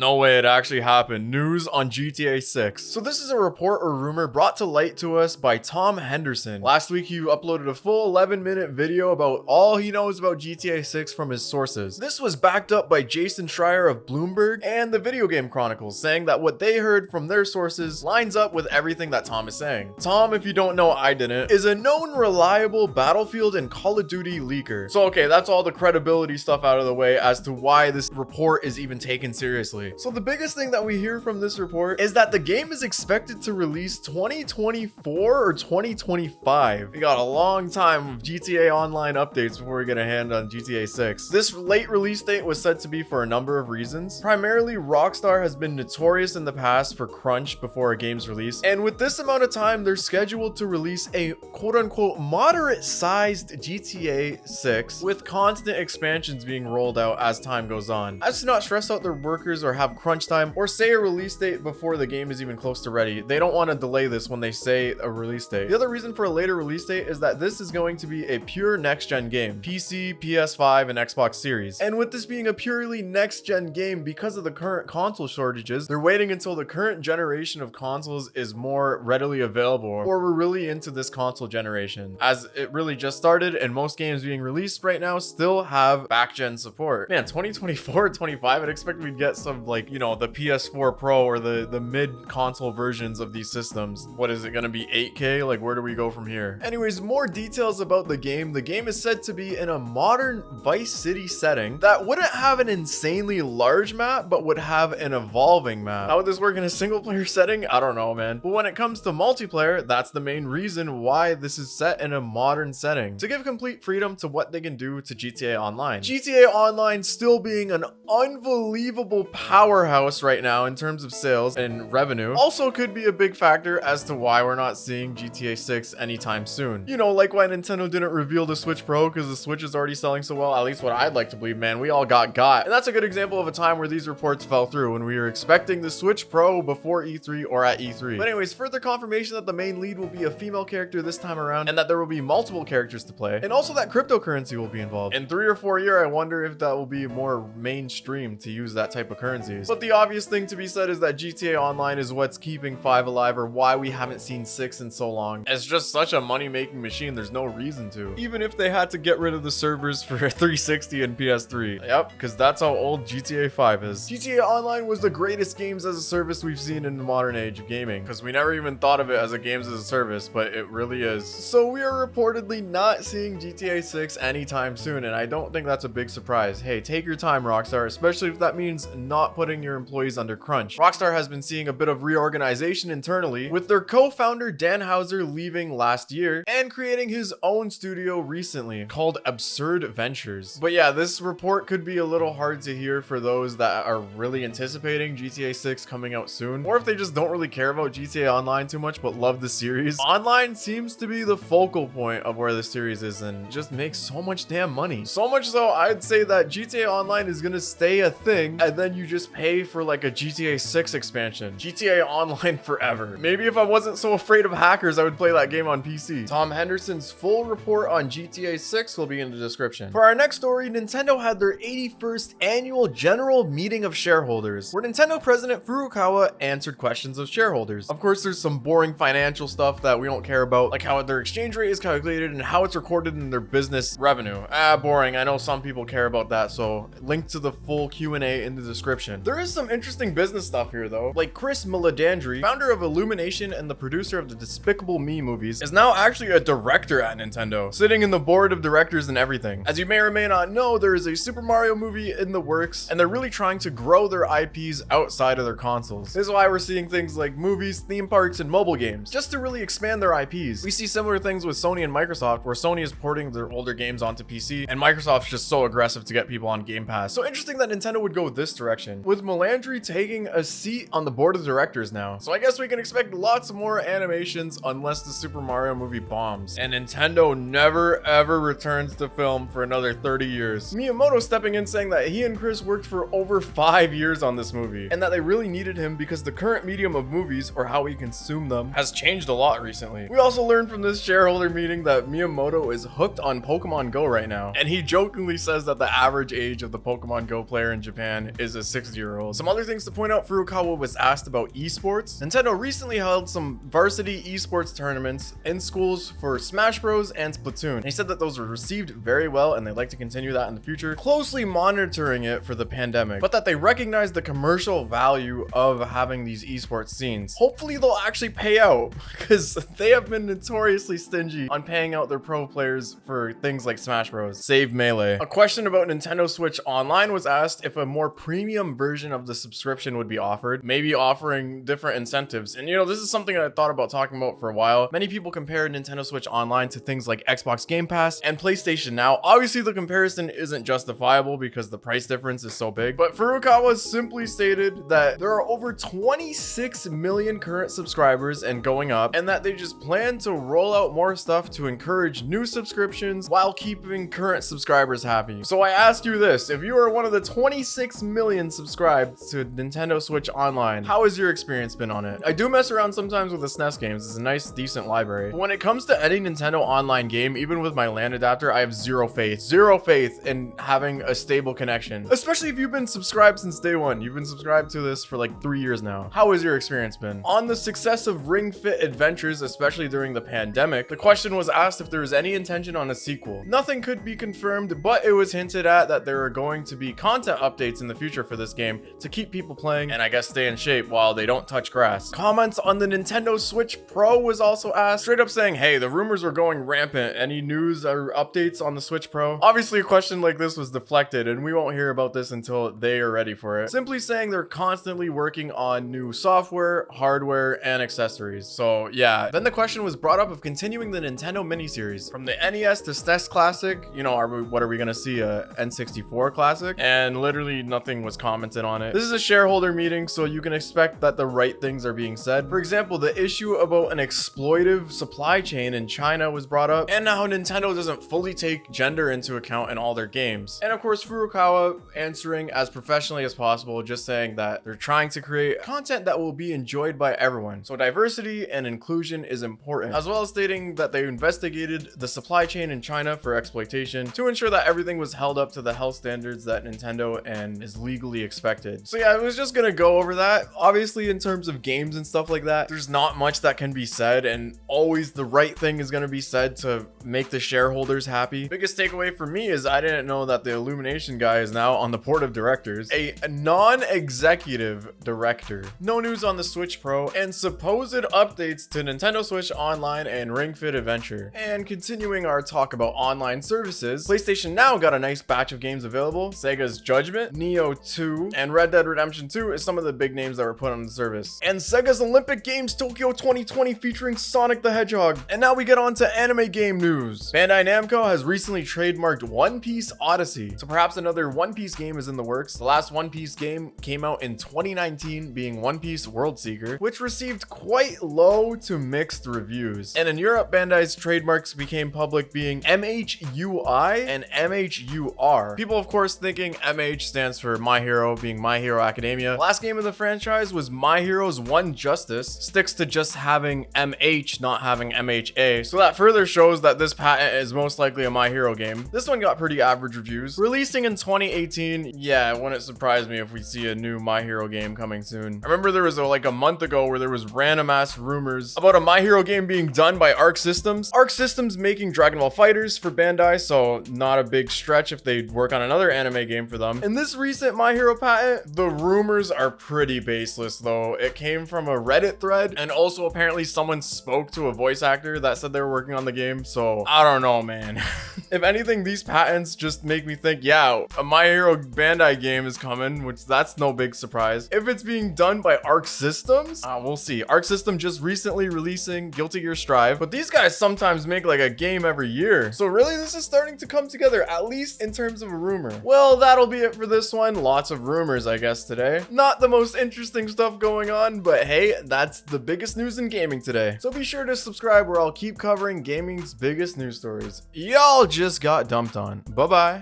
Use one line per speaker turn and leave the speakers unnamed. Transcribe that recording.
No way, it actually happened. News on GTA 6. So this is a report or rumor brought to light to us by Tom Henderson. Last week, he uploaded a full 11-minute video about all he knows about GTA 6 from his sources. This was backed up by Jason Schreier of Bloomberg and the Video Game Chronicles, saying that what they heard from their sources lines up with everything that Tom is saying. Tom, if you don't know, I didn't, is a known reliable Battlefield and Call of Duty leaker. So okay, that's all the credibility stuff out of the way as to why this report is even taken seriously. So the biggest thing that we hear from this report is that the game is expected to release 2024 or 2025. We got a long time of GTA Online updates before we get a hand on GTA 6. This late release date was said to be for a number of reasons. Primarily, Rockstar has been notorious in the past for crunch before a game's release, and with this amount of time, they're scheduled to release a quote-unquote moderate-sized GTA 6 with constant expansions being rolled out as time goes on, as to not stress out their workers or have crunch time or say a release date before the game is even close to ready. They don't want to delay this when they say a release date. The other reason for a later release date is that this is going to be a pure next-gen game, PC, PS5, and Xbox Series. And with this being a purely next-gen game, because of the current console shortages, they're waiting until the current generation of consoles is more readily available, or we're really into this console generation, as it really just started and most games being released right now still have back-gen support. Man, 2024, 25, I'd expect we'd get some, like, you know, the PS4 Pro or the mid-console versions of these systems. What is it gonna be, 8K? Like, where do we go from here? Anyways, more details about the game. The game is said to be in a modern Vice City setting that wouldn't have an insanely large map, but would have an evolving map. How would this work in a single player setting? I don't know, man. But when it comes to multiplayer, that's the main reason why this is set in a modern setting, to give complete freedom to what they can do to GTA Online. GTA Online still being an unbelievable powerhouse right now in terms of sales and revenue also could be a big factor as to why we're not seeing GTA 6 anytime soon. You know, like why Nintendo didn't reveal the Switch Pro because the Switch is already selling so well, at least what I'd like to believe, man. We all got. And that's a good example of a time where these reports fell through when we were expecting the Switch Pro before E3 or at E3. But anyways, further confirmation that the main lead will be a female character this time around and that there will be multiple characters to play, and also that cryptocurrency will be involved. In 3 or 4 years, I wonder if that will be more mainstream to use that type of currencies. But the obvious thing to be said is that GTA Online is what's keeping 5 alive, or why we haven't seen 6 in so long. It's just such a money-making machine, there's no reason to. Even if they had to get rid of the servers for 360 and PS3. Yep, because that's how old GTA 5 is. GTA Online was the greatest games as a service we've seen in the modern age of gaming, because we never even thought of it as a games as a service, but it really is. So we are reportedly not seeing GTA 6 anytime soon, and I don't think that's a big surprise. Hey, take your time, Rockstar, especially if that means not putting your employees under crunch. Rockstar has been seeing a bit of reorganization internally, with their co-founder Dan Houser leaving last year and creating his own studio recently called Absurd Ventures. But yeah, this report could be a little hard to hear for those that are really anticipating GTA 6 coming out soon, or if they just don't really care about GTA Online too much but love the series. Online seems to be the focal point of where the series is and just makes so much damn money. So much so, I'd say that GTA Online is gonna stay a thing, and then you just pay for like a GTA 6 expansion. GTA Online forever. Maybe if I wasn't so afraid of hackers, I would play that game on PC. Tom Henderson's full report on GTA 6 will be in the description. For our next story, Nintendo had their 81st annual general meeting of shareholders, where Nintendo president Furukawa answered questions of shareholders. Of course, there's some boring financial stuff that we don't care about, like how their exchange rate is calculated and how it's recorded in their business revenue. Boring. I know some people care about that, so link to the full Q&A in the description. There is some interesting business stuff here though, like Chris Miladandri, founder of Illumination and the producer of the Despicable Me movies, is now actually a director at Nintendo, sitting in the board of directors and everything. As you may or may not know, there is a Super Mario movie in the works, and they're really trying to grow their IPs outside of their consoles. This is why we're seeing things like movies, theme parks, and mobile games, just to really expand their IPs. We see similar things with Sony and Microsoft, where Sony is porting their older games onto PC, and Microsoft's just so aggressive to get people on Game Pass. So interesting that Nintendo would go this direction, with Melandri taking a seat on the board of directors now. So I guess we can expect lots more animations unless the Super Mario movie bombs, and Nintendo never ever returns to film for another 30 years. Miyamoto stepping in saying that he and Chris worked for over 5 years on this movie, and that they really needed him because the current medium of movies, or how we consume them, has changed a lot recently. We also learned from this shareholder meeting that Miyamoto is hooked on Pokemon Go right now, and he jokingly says that the average age of the Pokemon Go player in Japan is a 6-0. Some other things to point out, Furukawa was asked about esports. Nintendo recently held some varsity esports tournaments in schools for Smash Bros and Splatoon. And he said that those were received very well and they'd like to continue that in the future, closely monitoring it for the pandemic, but that they recognize the commercial value of having these esports scenes. Hopefully they'll actually pay out, because they have been notoriously stingy on paying out their pro players for things like Smash Bros. Save Melee. A question about Nintendo Switch Online was asked if a more premium version of the subscription would be offered, maybe offering different incentives. And you know, this is something I thought about talking about for a while. Many people compare Nintendo Switch Online to things like Xbox Game Pass and PlayStation Now. Obviously the comparison isn't justifiable because the price difference is so big, but Furukawa simply stated that there are over 26 million current subscribers and going up, and that they just plan to roll out more stuff to encourage new subscriptions while keeping current subscribers happy. So I ask you this, if you are one of the 26 million subscribed to Nintendo Switch Online, how has your experience been on it? I do mess around sometimes with the SNES games. It's a nice, decent library. But when it comes to any Nintendo Online game, even with my LAN adapter, I have zero faith in having a stable connection, especially if you've been subscribed since day one. You've been subscribed to this for like 3 years now. How has your experience been? On the success of Ring Fit Adventures, especially during the pandemic, the question was asked if there was any intention on a sequel. Nothing could be confirmed, but it was hinted at that there are going to be content updates in the future for this game to keep people playing and I guess stay in shape while they don't touch grass. Comments on the Nintendo Switch Pro was also asked, straight up saying, hey, the rumors are going rampant. Any news or updates on the Switch Pro? Obviously a question like this was deflected and we won't hear about this until they are ready for it. Simply saying they're constantly working on new software, hardware, and accessories. So yeah, then the question was brought up of continuing the Nintendo miniseries from the NES to SNES Classic. You know, what are we gonna see, a N64 Classic? And literally nothing was commented on it. This is a shareholder meeting, so you can expect that the right things are being said. For example, the issue about an exploitive supply chain in China was brought up, and how Nintendo doesn't fully take gender into account in all their games. And of course, Furukawa answering as professionally as possible, just saying that they're trying to create content that will be enjoyed by everyone. So diversity and inclusion is important, as well as stating that they investigated the supply chain in China for exploitation to ensure that everything was held up to the health standards that Nintendo and is legally expected. So yeah, I was just gonna go over that. Obviously, in terms of games and stuff like that, there's not much that can be said, and always the right thing is gonna be said to make the shareholders happy. Biggest takeaway for me is I didn't know that the Illumination guy is now on the board of directors, a non-executive director. No news on the Switch Pro, and supposed updates to Nintendo Switch Online and Ring Fit Adventure. And continuing our talk about online services, PlayStation Now got a nice batch of games available. Sega's Judgment, Neo 2, and Red Dead Redemption 2 is some of the big names that were put on the service. And Sega's Olympic Games Tokyo 2020 featuring Sonic the Hedgehog. And now we get on to anime game news. Bandai Namco has recently trademarked One Piece Odyssey, so perhaps another One Piece game is in the works. The last One Piece game came out in 2019, being One Piece World Seeker, which received quite low to mixed reviews. And in Europe, Bandai's trademarks became public, being MHUI and MHUR. People of course thinking MH stands for My Hero, being My Hero Academia. Last game in the franchise was My Heroes 1 Justice, sticks to just having MH, not having MHA, so that further shows that this patent is most likely a My Hero game. This one got pretty average reviews. Releasing in 2018, yeah, it wouldn't surprise me if we see a new My Hero game coming soon. I remember there was like a month ago where there was random ass rumors about a My Hero game being done by Arc Systems. Arc Systems making Dragon Ball Fighters for Bandai, so not a big stretch if they work on another anime game for them. In this recent My Hero patent, the rumors are pretty baseless though. It came from a Reddit thread, and also apparently someone spoke to a voice actor that said they were working on the game, so I don't know, man. If anything, these patents just make me think, yeah, a My Hero Bandai game is coming, which that's no big surprise. If it's being done by Arc Systems, we'll see. Arc System just recently releasing Guilty Gear Strive, but these guys sometimes make like a game every year. So really, this is starting to come together, at least in terms of a rumor. Well, that'll be it for this one. Lots of rumors, I guess, today. Not the most interesting stuff going on, but hey, that's the biggest news in gaming today. So be sure to subscribe where I'll keep covering gaming's biggest news stories. Y'all just got dumped on. Bye-bye.